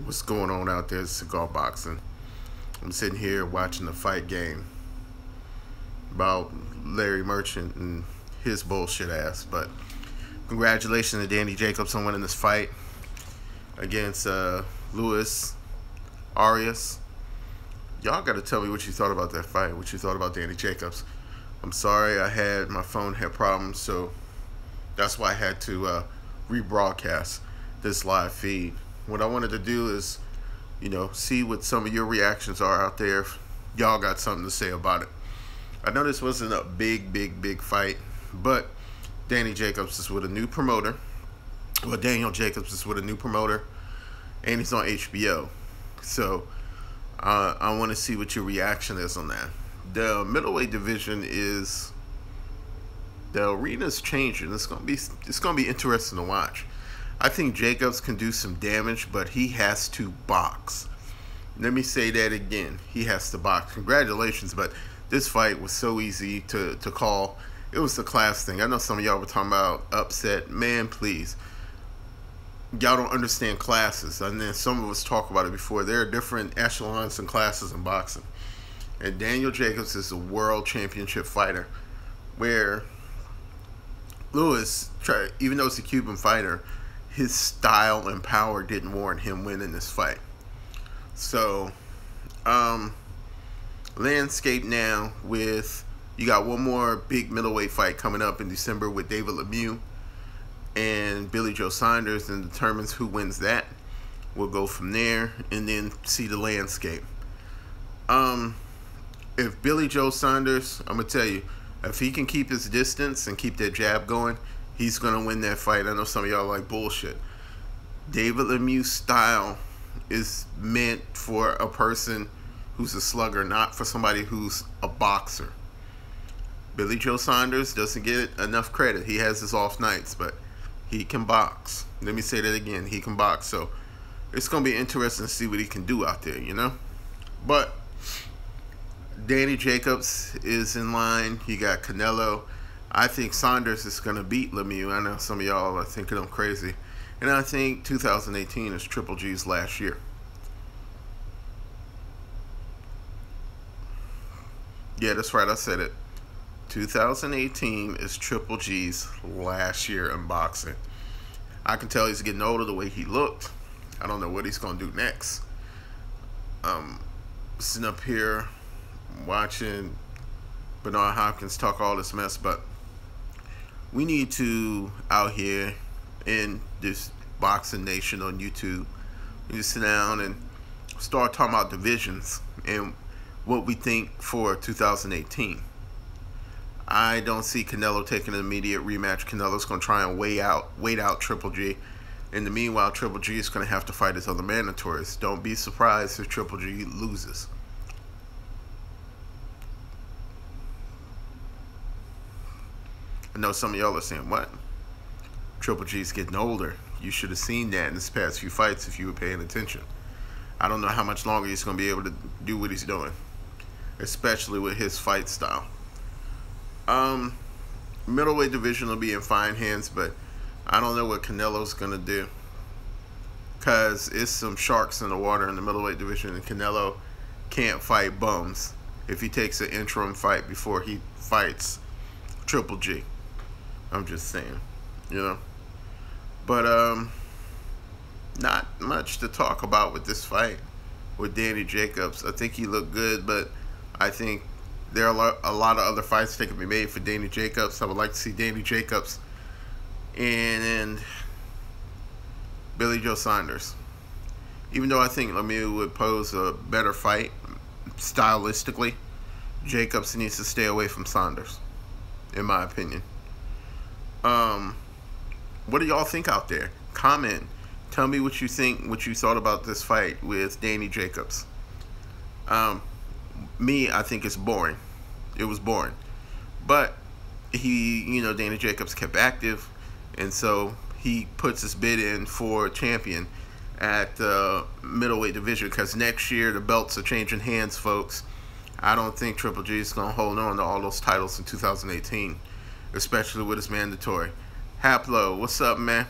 What's going on out there? Cigar boxing. I'm sitting here watching the fight game about Larry Merchant and his bullshit ass. But congratulations to Danny Jacobs on winning this fight against Luis Arias. Y'all got to tell me what you thought about that fight. What you thought about Danny Jacobs. I'm sorry, my phone had problems, so that's why I had to rebroadcast this live feed. What I wanted to do is, see what some of your reactions are out there. If y'all got something to say about it. I know this wasn't a big fight, but Danny Jacobs is with a new promoter. Well, Daniel Jacobs is with a new promoter, and he's on HBO. So I want to see what your reaction is on that. The middleweight division the arena's changing. It's gonna be interesting to watch. I think Jacobs can do some damage, but he has to box. Let me say that again. He has to box. Congratulations, but this fight was so easy to call. It was the class thing. I know some of y'all were talking about upset. Man, please. Y'all don't understand classes. And then some of us talk about it before. There are different echelons and classes in boxing. And Daniel Jacobs is a world championship fighter, where Lewis, even though it's a Cuban fighter, his style and power didn't warrant him winning this fight. So, landscape now with, you got one more big middleweight fight coming up in December with David Lemieux and Billy Joe Saunders, and determines who wins that. We'll go from there and then see the landscape. If Billy Joe Saunders, I'm going to tell you, if he can keep his distance and keep that jab going, he's going to win that fight. I know some of y'all like bullshit. David Lemieux's style is meant for a person who's a slugger, not for somebody who's a boxer. Billy Joe Saunders doesn't get enough credit. He has his off nights, but he can box. Let me say that again. He can box. So it's going to be interesting to see what he can do out there, But Danny Jacobs is in line. You got Canelo. I think Saunders is going to beat Lemieux. I know some of y'all are thinking I'm crazy. And I think 2018 is Triple G's last year. Yeah, that's right. I said it. 2018 is Triple G's last year in boxing. I can tell he's getting older the way he looked. I don't know what he's going to do next. Sitting up here watching Bernard Hopkins talk all this mess, but we need to, out here in this boxing nation on YouTube, we need to sit down and start talking about divisions and what we think for 2018. I don't see Canelo taking an immediate rematch. Canelo's going to try and wait out Triple G. In the meanwhile, Triple G is going to have to fight his other mandatories. Don't be surprised if Triple G loses. I know some of y'all are saying, what? Triple G's getting older. You should have seen that in this past few fights if you were paying attention. I don't know how much longer he's going to be able to do what he's doing, especially with his fight style. Middleweight division will be in fine hands, but I don't know what Canelo's going to do, because it's some sharks in the water in the middleweight division, and Canelo can't fight bums if he takes an interim fight before he fights Triple G. I'm just saying, But not much to talk about with this fight with Danny Jacobs. I think he looked good, but I think there are a lot of other fights that can be made for Danny Jacobs. I would like to see Danny Jacobs and Billy Joe Saunders. Even though I think Lemieux would pose a better fight stylistically, Jacobs needs to stay away from Saunders, in my opinion. What do y'all think out there? Comment. Tell me what you think, what you thought about this fight with Danny Jacobs. I think it's boring. It was boring. But Danny Jacobs kept active, and so he puts his bid in for champion at the middleweight division, because next year the belts are changing hands, folks. I don't think Triple G is going to hold on to all those titles in 2018, especially with his mandatory. Haplo, what's up, man?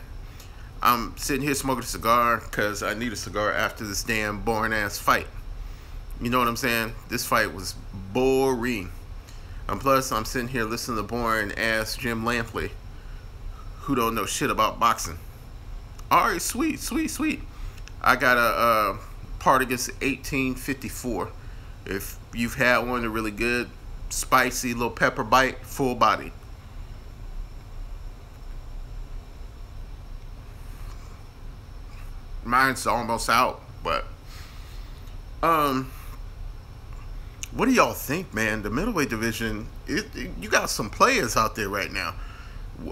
I'm sitting here smoking a cigar because I need a cigar after this damn boring ass fight. You know what I'm saying? This fight was boring. And plus, I'm sitting here listening to boring ass Jim Lampley, who don't know shit about boxing. Alright, sweet. I got a Partagas 1854. If you've had one, they're really good. Spicy, little pepper bite, full body. Mine's almost out, but what do y'all think, man? The middleweight division, you got some players out there right now.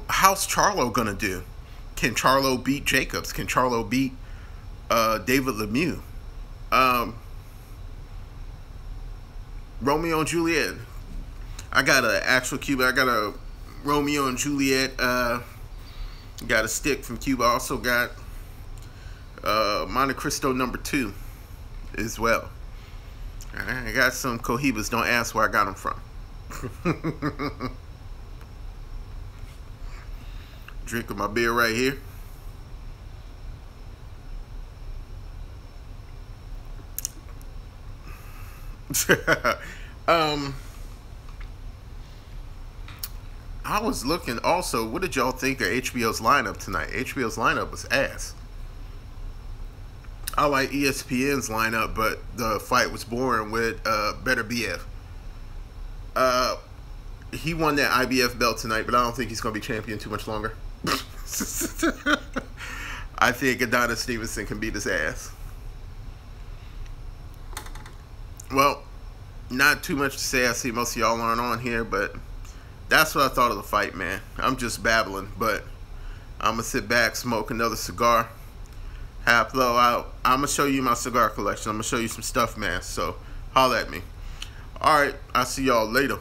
How's Charlo gonna do? Can Charlo beat Jacobs? Can Charlo beat David Lemieux? Romeo and Juliet. I got an actual Cuba. I got a Romeo and Juliet. Got a stick from Cuba. I also got Monte Cristo #2 as well. I got some Cohibas. Don't ask where I got them from. Drinking my beer right here. I was looking also, what did y'all think of HBO's lineup tonight? HBO's lineup was ass. I like ESPN's lineup, but the fight was boring with Better BF. He won that IBF belt tonight, but I don't think he's going to be champion too much longer. I think Adonis Stevenson can beat his ass. Well, not too much to say. I see most of y'all aren't on here, but that's what I thought of the fight, man. I'm just babbling, but I'm going to sit back, smoke another cigar, half blow out. I'm going to show you my cigar collection. I'm going to show you some stuff, man. So, holla at me. All right, I'll see y'all later.